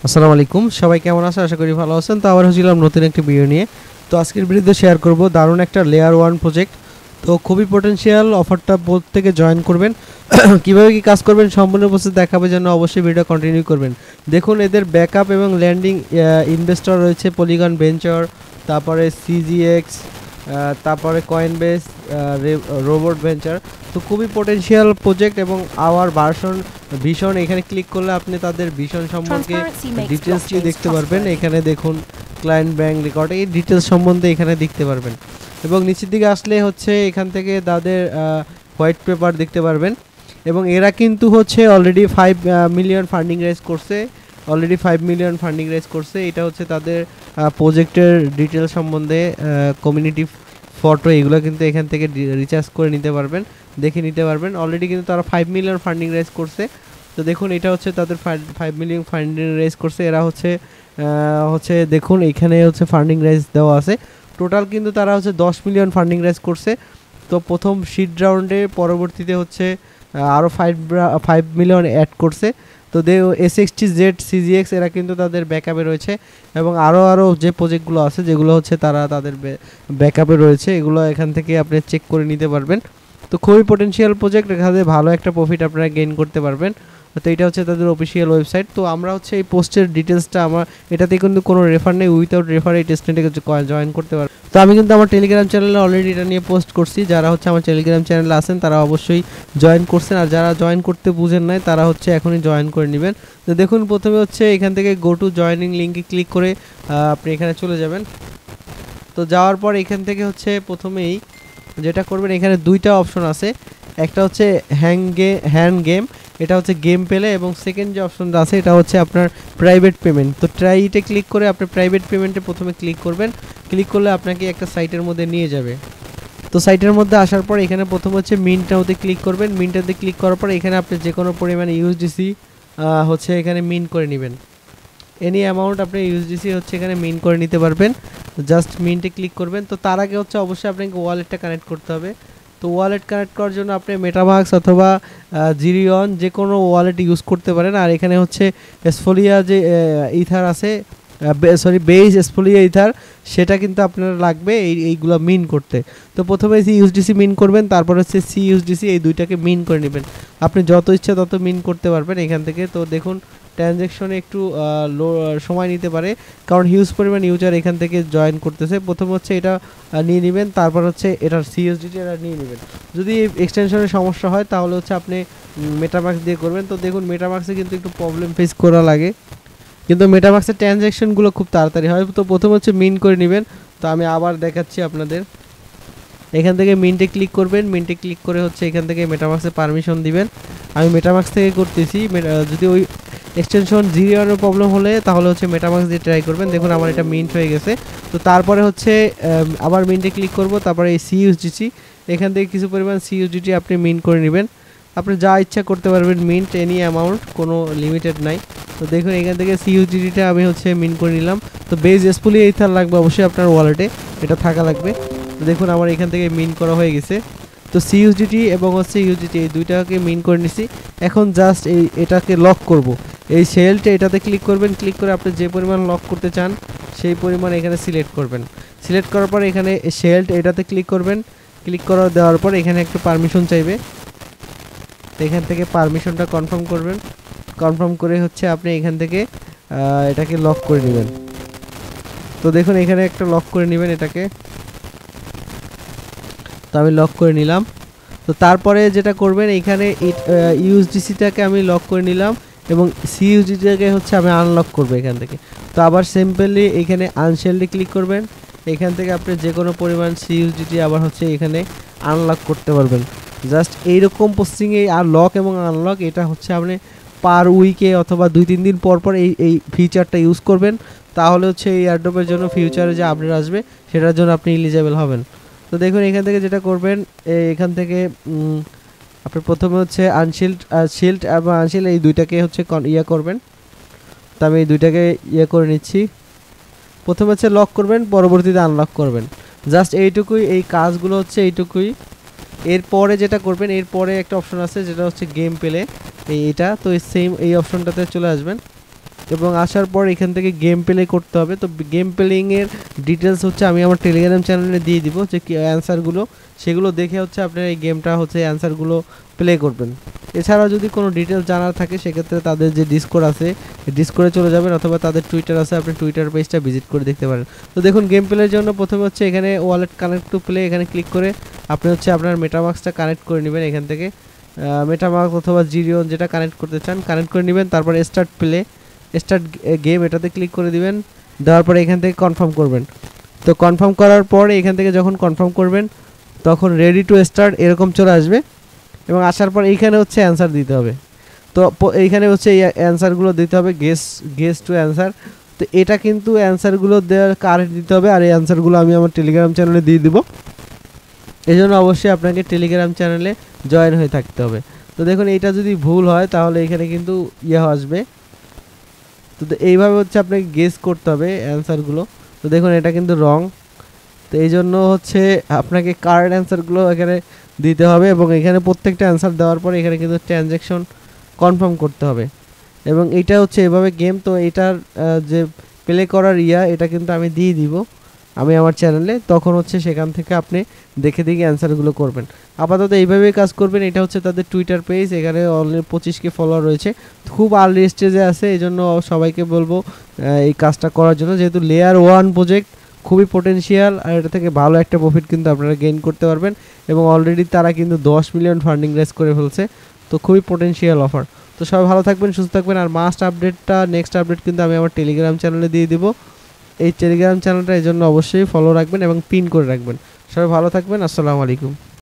আসসালামু আলাইকুম, সবাই কেমন আছেন? আশা করি ভালো আছেন। তো আবার হচ্ছিলাম নতুন একটি ভিডিও নিয়ে। তো আজকের ভিডিওতে শেয়ার করব দারুণ একটা লেয়ার 1 প্রজেক্ট। তো খুবই পটেনশিয়াল অফারটা প্রত্যেকে জয়েন করবেন। কিভাবে কি কাজ করবেন সম্পূর্ণ প্রসেস দেখাবে জন্য অবশ্যই ভিডিও কন্টিনিউ করবেন। দেখুন এদের ব্যাকআপ এবং ল্যান্ডিং ইনভেস্টর রয়েছে পলিগন ভেঞ্চার, তারপরে সিজিএক্স, তারপরে কয়েনবেস, রোবট ভেঞ্চার। তো খুবই পটেনশিয়াল প্রজেক্ট এবং আওয়ার ভার্সন ভিশন। এখানে ক্লিক করলে আপনি তাদের ভিশন সম্পর্কে ডিটেলসটি দেখতে পারবেন। এখানে দেখুন ক্লায়েন্ট ব্যাংক রেকর্ড, এই ডিটেলস সম্বন্ধে এখানে দেখতে পারবেন। এবং নিচের দিকে আসলে হচ্ছে এখান থেকে তাদের হোয়াইট পেপার দেখতে পারবেন। এবং এরা কিন্তু হচ্ছে অলরেডি 5 মিলিয়ন ফান্ডিং রেজ করছে। এটা হচ্ছে তাদের প্রজেক্টের ডিটেল সম্বন্ধে, কমিউনিটি ফটো এগুলো কিন্তু এখান থেকে রিচার্জ করে নিতে পারবেন, দেখে নিতে পারবেন। অলরেডি কিন্তু তারা 5 মিলিয়ন ফান্ডিং রেজ করছে। তো দেখুন এটা হচ্ছে তাদের 5 মিলিয়ন ফান্ডিং রেজ করছে। এরা হচ্ছে দেখুন এখানে হচ্ছে ফান্ডিং রেজ দেওয়া আছে। টোটাল কিন্তু তারা হচ্ছে 10 মিলিয়ন ফান্ডিং রেজ করছে। তো প্রথম সিড রাউন্ডে পরবর্তীতে হচ্ছে আরও 5 মিলিয়ন অ্যাড করছে। তো SXTZ CGX এরা কিন্তু তাদের ব্যাকআপে রয়েছে এবং আরও যে প্রজেক্টগুলো আছে যেগুলো হচ্ছে তারা তাদের ব্যাকআপে রয়েছে, এগুলো এখান থেকে আপনি চেক করে নিতে পারবেন। তো খুবই পটেনশিয়াল প্রজেক্ট, এখানে ভালো একটা প্রফিট আপনারা গেইন করতে পারবেন। তো এটা হচ্ছে তাদের অফিসিয়াল ওয়েবসাইট। তো আমরা হচ্ছে এই পোস্টের ডিটেলসটা এটাতে কিন্তু কোনো রেফার নেই, উইথাউট রেফার এই টেস্টনেটে জয়েন করতে পারবেন। তো আমি কিন্তু আমার টেলিগ্রাম চ্যানেলে অলরেডি এটা নিয়ে পোস্ট করছি। যারা হচ্ছে আমার টেলিগ্রাম চ্যানেলে আছেন তারা অবশ্যই জয়েন করছেন, আর যারা জয়েন করতে বুঝেন নাই তারা হচ্ছে এখনই জয়েন করে নেবেন। তো দেখুন প্রথমে হচ্ছে এখান থেকে গো টু জয়েনিং লিঙ্কে ক্লিক করে আপনি এখানে চলে যাবেন। তো যাওয়ার পর এখান থেকে হচ্ছে প্রথমেই যেটা করবেন, এখানে দুইটা অপশন আছে। একটা হচ্ছে হ্যান্ড গেম, এটা হচ্ছে গেম পেলে, এবং সেকেন্ড যে অপশনটা আছে এটা হচ্ছে আপনার প্রাইভেট পেমেন্ট। তো ট্রাইতে ক্লিক করে আপনি প্রাইভেট পেমেন্টে প্রথমে ক্লিক করবেন। ক্লিক করলে আপনাকে একটা সাইটের মধ্যে নিয়ে যাবে। তো সাইটের মধ্যে আসার পর এখানে প্রথম হচ্ছে মিন্টটাতে ক্লিক করবেন। মিন্টটাতে ক্লিক করার পর এখানে আপনি যে কোনো পরিমাণে ইউএসডিসি হচ্ছে এখানে মিন্ট করে নেবেন। এনি অ্যামাউন্ট আপনি ইউএসডিসি হচ্ছে এখানে মিন্ট করে নিতে পারবেন। জাস্ট মিন্টে ক্লিক করবেন। তো তার আগে হচ্ছে অবশ্যই আপনাকে ওয়ালেটটা কানেক্ট করতে হবে। তো ওয়ালেট কানেক্ট করার জন্য আপনি মেটামাক্স অথবা জিরিয়ন যে কোনো ওয়ালেট ইউজ করতে পারেন। আর এখানে হচ্ছে এসফোলিয়া যে ইথার আছে, বেস এসফোলিয়া ইথার, সেটা কিন্তু আপনার লাগবে এইগুলো মিন করতে। তো প্রথমে ইউএসডিসি মিন করবেন, তারপর হচ্ছে সিইউএসডিসি, এই দুইটাকে মিন করে নেবেন। আপনি যত ইচ্ছা তত মিন করতে পারবেন এখান থেকে। তো দেখুন ট্রানজ্যাকশনে একটু সময় নিতে পারে, কারণ হিউজ পরিমাণ ইউজার এখান থেকে জয়েন করতেছে। প্রথম হচ্ছে এটা নিয়ে নেবেন, তারপর হচ্ছে এটার সিএসডিটি এটা নিয়ে নেবেন। যদি এক্সটেনশনের সমস্যা হয় তাহলে হচ্ছে আপনি মেটামাক্স দিয়ে করবেন। তো দেখুন মেটামাক্সে কিন্তু একটু প্রবলেম ফেস করা লাগে, কিন্তু মেটামাক্সের ট্রানজ্যাকশনগুলো খুব তাড়াতাড়ি হয়। তো প্রথম হচ্ছে মিন করে নেবেন। তো আমি আবার দেখাচ্ছি আপনাদের। এখান থেকে মিন্টে ক্লিক করবেন। মিন্টে ক্লিক করে হচ্ছে এখান থেকে মেটামাক্সে পারমিশন দিবেন। আমি মেটামাক্স থেকে করতেছি। যদি ওই এক্সটেনশন জিরোর প্রবলেম হলে তাহলে হচ্ছে মেটামাক্স দিয়ে ট্রাই করবেন। দেখুন আমার এটা মিন্ট হয়ে গেছে। তো তারপরে হচ্ছে আবার মিন্টে ক্লিক করব। তারপরে এই সিইউএসডিটি, এখান থেকে কিছু পরিমাণ সিইউএসডিটি আপনি মিন্ট করে নেবেন। আপনি যা ইচ্ছা করতে পারবেন মিন্ট, এনি অ্যামাউন্ট, কোনো লিমিটেড নাই। তো দেখুন এখান থেকে সিইউএসডিটিটা আমি হচ্ছে মিন্ট করে নিলাম। তো বেস এসফোলিয়া ইথার লাগবে অবশ্যই আপনার ওয়ালেটে, এটা থাকা লাগবে। দেখুন আমার এখান থেকে মিন করা হয়ে গেছে। তো সিইউএসডিটি এবং হচ্ছে ইউজিটি এই দুইটাকে মিন করে নিছি। এখন জাস্ট এটাকে লক করব। এই সেলটা এটাতে ক্লিক করবেন। ক্লিক করে আপনি যে পরিমাণ লক করতে চান সেই পরিমাণ এখানে সিলেক্ট করবেন। সিলেক্ট করার পর এখানে সেলটা এটাতে ক্লিক করবেন। ক্লিক করা দেওয়ার পর এখানে একটু পারমিশন চাইবে। এখান থেকে পারমিশনটা কনফার্ম করবেন। কনফার্ম করে হচ্ছে আপনি এখান থেকে এটাকে লক করে নেবেন। তো দেখুন এখানে একটা লক করে নেবেন এটাকে। তো আমি লক করে নিলাম। তো তারপরে যেটা করবেন, এখানে ইউএসডিসিটাকে আমি লক করে নিলাম এবং সিইউএসডিটাকে হচ্ছে আমি আনলক করব এখান থেকে। তো আবার সিম্পলি এখানে আনশেলডে ক্লিক করবেন। এখান থেকে আপনি যে কোনো পরিমাণ সিইউএসডিটি আবার হচ্ছে এখানে আনলক করতে পারবেন। জাস্ট এইরকম পোস্টিংয়ে আর লক এবং আনলক এটা হচ্ছে আপনি পার উইকে অথবা 2-3 দিন পর পর এই ফিচারটা ইউজ করবেন। তাহলে হচ্ছে এই এয়ারড্রপের জন্য ফিউচারে যে আপডেট আসবে সেটার জন্য আপনি এলিজিবল হবেন। তো দেখুন এখান থেকে যেটা করবেন, এখান থেকে আপনি প্রথমে হচ্ছে শিল্ড এবং আনশিল্ড এই দুইটাকে হচ্ছে করবেন। তো আমি এই দুইটাকে করে নিচ্ছি। প্রথমে হচ্ছে লক করবেন, পরবর্তীতে আনলক করবেন। জাস্ট এইটুকুই, এই কাজগুলো হচ্ছে এইটুকুই। এরপরে যেটা করবেন, এরপরে একটা অপশন আছে যেটা হচ্ছে গেম পেলে, এইটা। তো সেম এই অপশনটাতে চলে আসবেন। এবং আসার পর এখান থেকে গেম প্লে করতে হবে। তো গেম প্লেইংয়ের ডিটেলস হচ্ছে আমি আমার টেলিগ্রাম চ্যানেলে দিয়ে দিব, যে অ্যান্সারগুলো সেগুলো দেখে হচ্ছে আপনার এই গেমটা হচ্ছে অ্যান্সারগুলো প্লে করবেন। এছাড়াও যদি কোনো ডিটেলস জানার থাকে সেক্ষেত্রে তাদের যে ডিসকোড আছে ডিসকোডে চলে যাবেন, অথবা তাদের টুইটার আছে, আপনি টুইটার পেজটা ভিজিট করে দেখতে পারেন। তো দেখুন গেম প্লের জন্য প্রথমে হচ্ছে এখানে ওয়ালেট কানেক্ট টু প্লে, এখানে ক্লিক করে আপনি হচ্ছে আপনার মেটামাস্কটা কানেক্ট করে নেবেন। এখান থেকে মেটামাস্ক অথবা জিরিয়ন যেটা কানেক্ট করতে চান কানেক্ট করে নেবেন। তারপরে স্টার্ট প্লে, স্টার্ট গেম এটাতে ক্লিক করে দিবেন। দেওয়ার পরে এখান থেকে কনফার্ম করবেন। তো কনফার্ম করার পরে এখান থেকে যখন কনফার্ম করবেন তখন রেডি টু স্টার্ট এরকম চলে আসবে, এবং আসার পর এইখানে হচ্ছে অ্যান্সার দিতে হবে। তো এইখানে হচ্ছে এই অ্যান্সারগুলো দিতে হবে, গেস টু অ্যান্সার। তো এটা কিন্তু অ্যান্সারগুলো দেওয়ার কারেক্ট দিতে হবে, আর এই অ্যান্সারগুলো আমি আমার টেলিগ্রাম চ্যানেলে দিয়ে দিব। এই জন্য অবশ্যই আপনাকে টেলিগ্রাম চ্যানেলে জয়েন হয়ে থাকতে হবে। তো দেখুন এইটা যদি ভুল হয় তাহলে এখানে কিন্তু আসবে। তো এইভাবে হচ্ছে আপনাকে গেস করতে হবে অ্যান্সারগুলো। তো দেখুন এটা কিন্তু রং। তো এই জন্য হচ্ছে আপনাকে কারেক্ট অ্যান্সারগুলো এখানে দিতে হবে, এবং এখানে প্রত্যেকটা অ্যান্সার দেওয়ার পরে এখানে কিন্তু ট্রানজ্যাকশন কনফার্ম করতে হবে। এবং এইটা হচ্ছে এভাবে গেম। তো এটার যে প্লে করার এটা কিন্তু আমি দিয়ে দিব আমি আমার চ্যানেলে, তখন হচ্ছে সেখান থেকে আপনি দেখে দেখে অ্যান্সারগুলো করবেন। আপাতত এইভাবেই কাজ করবেন। এটা হচ্ছে তাদের টুইটার পেজ, এখানে অলরেডি 25K ফলোয়ার রয়েছে, খুব আর্লি স্টেজে আছে। এই জন্য সবাইকে বলবো এই কাজটা করার জন্য, যেহেতু লেয়ার 1 প্রজেক্ট খুবই পোটেনশিয়াল, আর এটা থেকে ভালো একটা প্রফিট কিন্তু আপনারা গেইন করতে পারবেন। এবং অলরেডি তারা কিন্তু 10 মিলিয়ন ফান্ডিং রেজ করে ফেলছে, তো খুবই পোটেনশিয়াল অফার। তো সবাই ভালো থাকবেন, সুস্থ থাকবেন। আর নেক্সট আপডেট কিন্তু আমি আমার টেলিগ্রাম চ্যানেলে দিয়ে দিব। এই টেলিগ্রাম চ্যানেলটা এই জন্য অবশ্যই ফলো রাখবেন এবং পিন করে রাখবেন। সবাই ভালো থাকবেন। আসসালামু আলাইকুম।